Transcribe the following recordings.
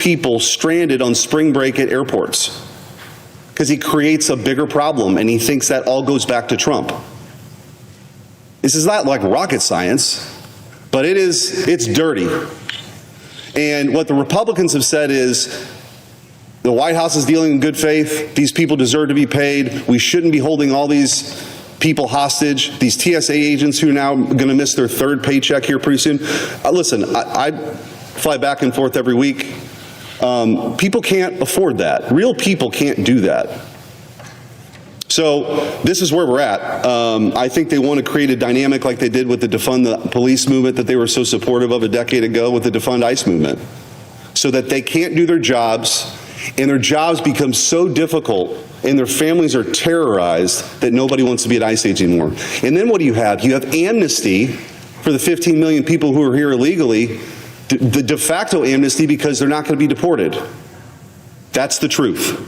people stranded on spring break at airports because he creates a bigger problem, and he thinks that all goes back to Trump. This is not like rocket science, but it's dirty. And what the Republicans have said is, the White House is dealing in good faith. These people deserve to be paid. We shouldn't be holding all these people hostage. These TSA agents who are now going to miss their third paycheck here pretty soon. Listen, I fly back and forth every week. People can't afford that. Real people can't do that. So this is where we're at. I think they want to create a dynamic like they did with the defund the police movement that they were so supportive of a decade ago with the defund ICE movement, so that they can't do their jobs, and their jobs become so difficult and their families are terrorized that nobody wants to be at ICE anymore. And then what do you have? You have amnesty for the 15 million people who are here illegally, the de facto amnesty, because they're not going to be deported. That's the truth.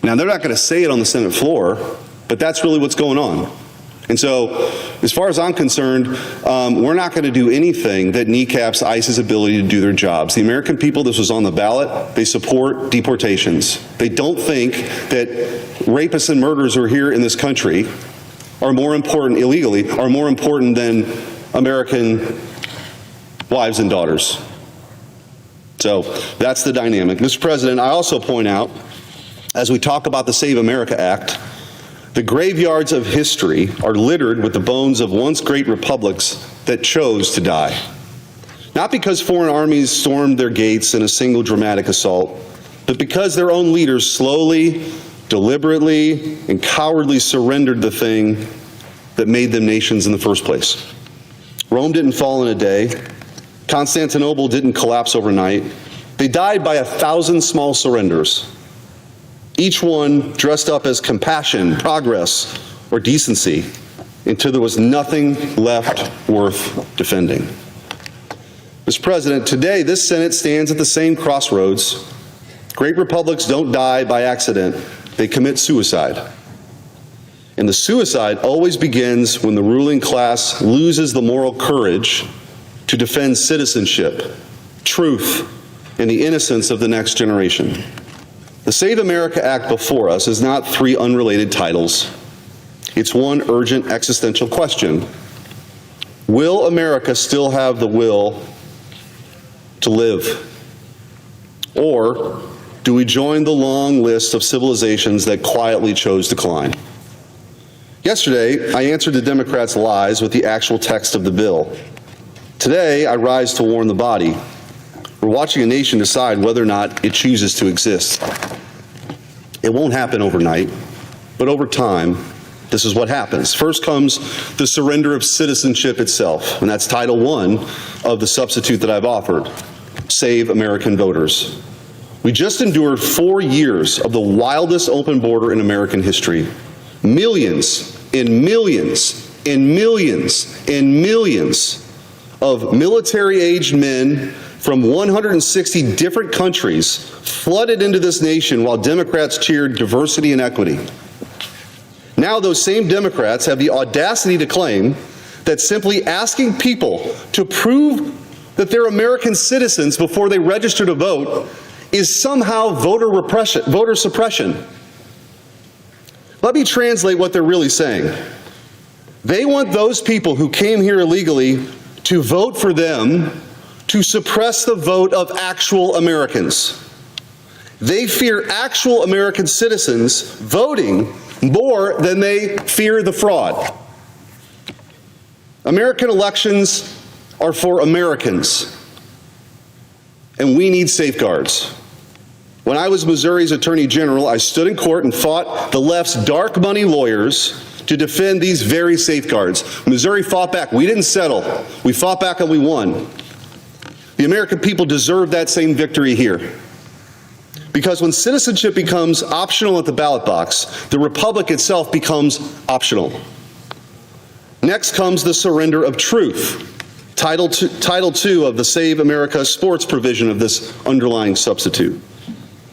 Now, they're not going to say it on the Senate floor, but that's really what's going on. And so, as far as I'm concerned, we're not going to do anything that kneecaps ICE's ability to do their jobs. The American people, this was on the ballot, they support deportations. They don't think that rapists and murderers who are here in this country are more important, illegally, are more important than American wives and daughters. So, that's the dynamic. Mr. President, I also point out, as we talk about the Save America Act, the graveyards of history are littered with the bones of once great republics that chose to die. Not because foreign armies stormed their gates in a single dramatic assault, but because their own leaders slowly, deliberately, and cowardly surrendered the thing that made them nations in the first place. Rome didn't fall in a day. Constantinople didn't collapse overnight. They died by 1,000 small surrenders, each one dressed up as compassion, progress, or decency, until there was nothing left worth defending. Mr. President, today this Senate stands at the same crossroads. Great republics don't die by accident, they commit suicide. And the suicide always begins when the ruling class loses the moral courage to defend citizenship, truth, and the innocence of the next generation. The Save America Act before us is not three unrelated titles. It's one urgent existential question. Will America still have the will to live? Or do we join the long list of civilizations that quietly chose decline? Yesterday, I answered the Democrats' lies with the actual text of the bill. Today, I rise to warn the body. We're watching a nation decide whether or not it chooses to exist. It won't happen overnight, but over time, this is what happens. First comes the surrender of citizenship itself, and that's Title I of the substitute that I've offered, Save American Voters. We just endured 4 years of the wildest open border in American history. Millions and millions and millions and millions of military-aged men from 160 different countries flooded into this nation while Democrats cheered diversity and equity. Now those same Democrats have the audacity to claim that simply asking people to prove that they're American citizens before they register to vote is somehow voter suppression. Let me translate what they're really saying. They want those people who came here illegally to vote for them to suppress the vote of actual Americans. They fear actual American citizens voting more than they fear the fraud. American elections are for Americans, and we need safeguards. When I was Missouri's Attorney General, I stood in court and fought the left's dark money lawyers to defend these very safeguards. Missouri fought back. We didn't settle. We fought back and we won. The American people deserve that same victory here. Because when citizenship becomes optional at the ballot box, the republic itself becomes optional. Next comes the surrender of truth, Title II of the Save America Sports provision of this underlying substitute.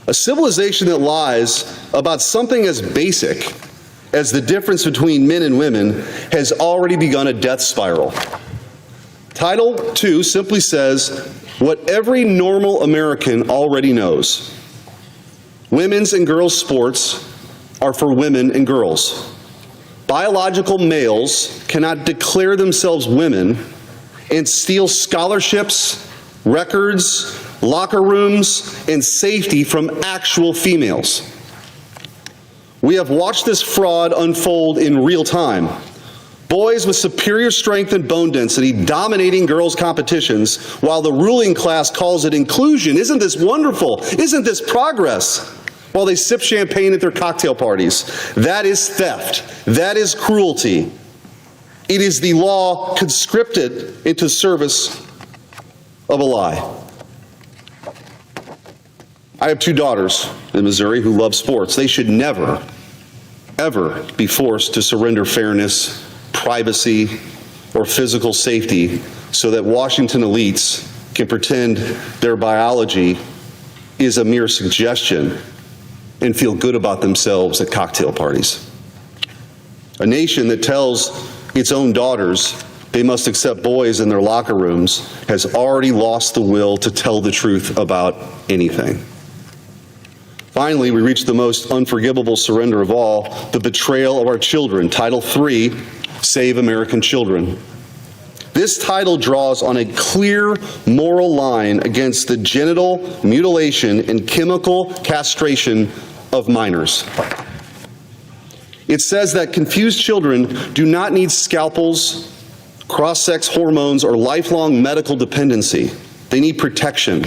A civilization that lies about something as basic as the difference between men and women has already begun a death spiral. Title II simply says what every normal American already knows. Women's and girls' sports are for women and girls. Biological males cannot declare themselves women and steal scholarships, records, locker rooms, and safety from actual females. We have watched this fraud unfold in real time. Boys with superior strength and bone density dominating girls' competitions while the ruling class calls it inclusion. Isn't this wonderful? Isn't this progress? While they sip champagne at their cocktail parties. That is theft. That is cruelty. It is the law conscripted into service of a lie. I have 2 daughters in Missouri who love sports. They should never, ever be forced to surrender fairness, privacy, or physical safety so that Washington elites can pretend their biology is a mere suggestion and feel good about themselves at cocktail parties. A nation that tells its own daughters they must accept boys in their locker rooms has already lost the will to tell the truth about anything. Finally, we reach the most unforgivable surrender of all, the betrayal of our children. Title III, Save American Children. This title draws on a clear moral line against the genital mutilation and chemical castration of minors. It says that confused children do not need scalpels, cross-sex hormones, or lifelong medical dependency. They need protection.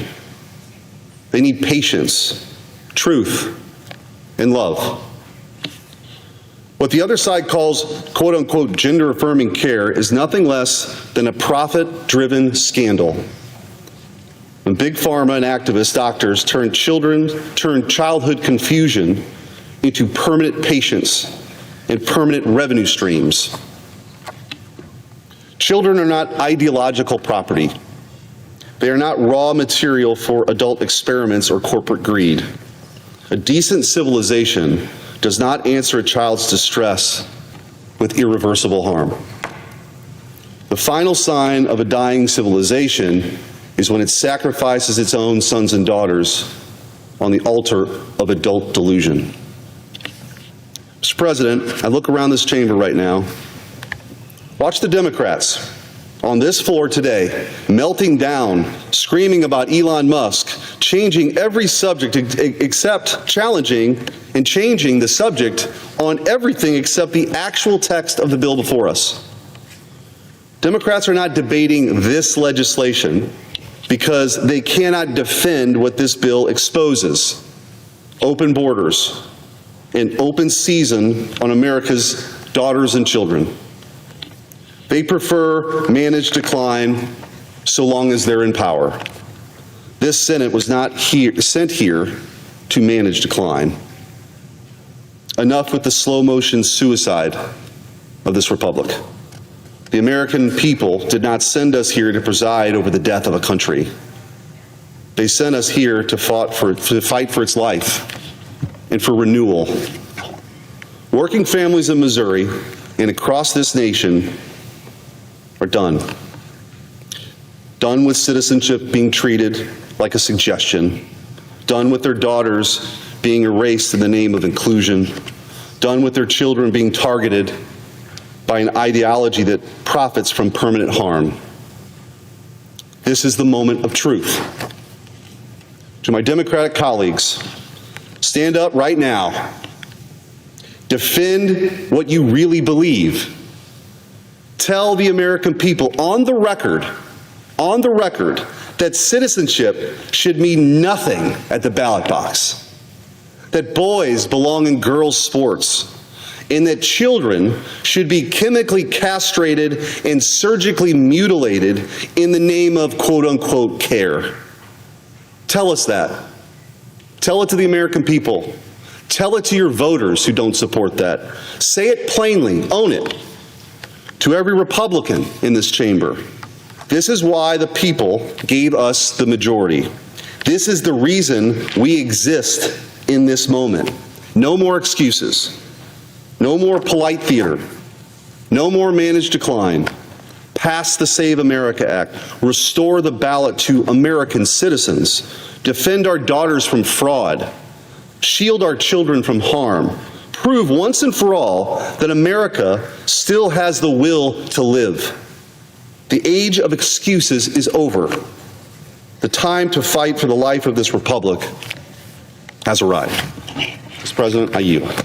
They need patience, truth, and love. What the other side calls quote-unquote gender-affirming care is nothing less than a profit-driven scandal. When big pharma and activist doctors turn childhood confusion into permanent patience and permanent revenue streams. Children are not ideological property. They are not raw material for adult experiments or corporate greed. A decent civilization does not answer a child's distress with irreversible harm. The final sign of a dying civilization is when it sacrifices its own sons and daughters on the altar of adult delusion. Mr. President, I look around this chamber right now. Watch the Democrats on this floor today melting down, screaming about Elon Musk, changing every subject except challenging and changing the subject on everything except the actual text of the bill before us. Democrats are not debating this legislation because they cannot defend what this bill exposes: open borders, an open season on America's daughters and children. They prefer managed decline so long as they're in power. This Senate was not sent here to manage decline. Enough with the slow motion suicide of this republic. The American people did not send us here to preside over the death of a country. They sent us here to fight for its life and for renewal. Working families in Missouri and across this nation are done. Done with citizenship being treated like a suggestion. Done with their daughters being erased in the name of inclusion. Done with their children being targeted by an ideology that profits from permanent harm. This is the moment of truth. To my Democratic colleagues, stand up right now. Defend what you really believe. Tell the American people on the record, that citizenship should mean nothing at the ballot box, that boys belong in girls' sports, and that children should be chemically castrated and surgically mutilated in the name of quote-unquote care. Tell us that. Tell it to the American people. Tell it to your voters who don't support that. Say it plainly. Own it. To every Republican in this chamber, this is why the people gave us the majority. This is the reason we exist in this moment. No more excuses. No more polite theater. No more managed decline. pass the Save America Act, restore the ballot to American citizens, defend our daughters from fraud, shield our children from harm, prove once and for all that America still has the will to live. The age of excuses is over. The time to fight for the life of this republic has arrived. Mr. President, I yield.